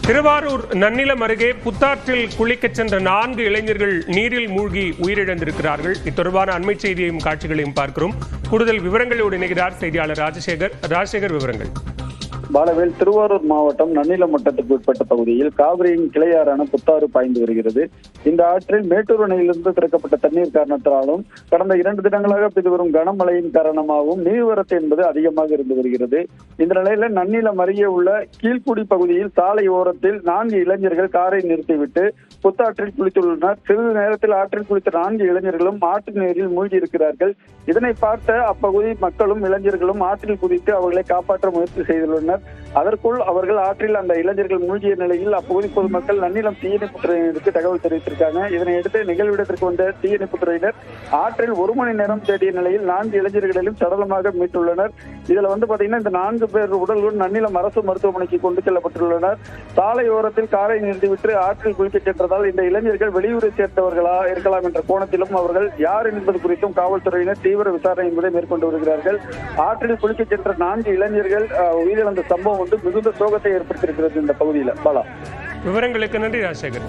திருவாரூர் நன்னிலம் அருகே புத்தாற்றில் குளிக்கச் சென்ற 4 இளைஞர்கள் நீரில் மூழ்கி உயிரிழந்திருக்கிறார்கள். இத்தொடர்பான அண்மை செய்தியையும் காட்சிகளையும் பார்க்கிறோம். கூடுதல் விவரங்களோடு இணைகிறார் செய்தியாளர் ராஜசேகர். விவரங்கள். பாலவேல், திருவாரூர் மாவட்டம் நன்னிலம் வட்டத்துக்கு உட்பட்ட பகுதியில் காவிரியின் கிளையாறான புத்தாறு பாய்ந்து வருகிறது. இந்த ஆற்றில் மேட்டூர் அணையிலிருந்து திறக்கப்பட்ட தண்ணீர் காரணத்தாலும் கடந்த 2 தினங்களாக பெய்து வரும் கனமழையின் காரணமாகவும் நீர்வரத்து என்பது அதிகமாக இருந்து வருகிறது. இந்த நிலையில நன்னிலம் அருகே உள்ள கீழ்குடி பகுதியில் சாலை ஓரத்தில் 4 இளைஞர்கள் காரை நிறுத்திவிட்டு புத்தாற்றில் குளித்துள்ளனர். சிறிது நேரத்தில் ஆற்றில் குளித்த 4 இளைஞர்களும் ஆற்று நீரில் மூழ்கி இருக்கிறார்கள். இதனை பார்த்த அப்பகுதி மக்களும் இளைஞர்களும் ஆற்றில் குதித்து அவர்களை காப்பாற்ற முயற்சி செய்துள்ளனர். அதற்குள் அவர்கள் ஆற்றில் அந்த இளைஞர்கள் மூழ்கிய நிலையில் அப்பகுதி பொதுமக்கள் நன்னிலம் தீயணைப்புத் துறையினருக்கு தகவல் தெரிவித்திருக்காங்க. இதனையடுத்து நிகழ்விடத்திற்கு வந்த தீயணைப்புத் துறையினர் ஆற்றில் 1 மணி நேரம் தேடிய நிலையில் 4 இளைஞர்களையும் சடலமாக மீட்டுள்ளனர். இதுல பாத்தீங்கன்னா இந்த 4 பேர் உடல்கள் நன்னிலம் அரசு மருத்துவமனைக்கு கொண்டு செல்லப்பட்டுள்ளனர். சாலை ஓரத்தில் காரை நிறுத்திவிட்டு ஆற்றில் குளிக்க சென்றதால் இந்த இளைஞர்கள் வெளியூரை சேர்ந்தவர்களா இருக்கலாம் என்ற கோணத்திலும் அவர்கள் யார் என்பது குறித்தும் காவல்துறையினர் தீவிர விசாரணை என்பதை மேற்கொண்டு வருகிறார்கள். ஆற்றில் குளிக்க சென்ற 4 இளைஞர்கள் உயிரிழந்த சம்பவம் மிகுந்த சோகத்தை ஏற்படுத்தியிருக்கிறது இந்த பகுதியில். பாலா, விவரங்களுக்கு நன்றி ராஜசேகர்.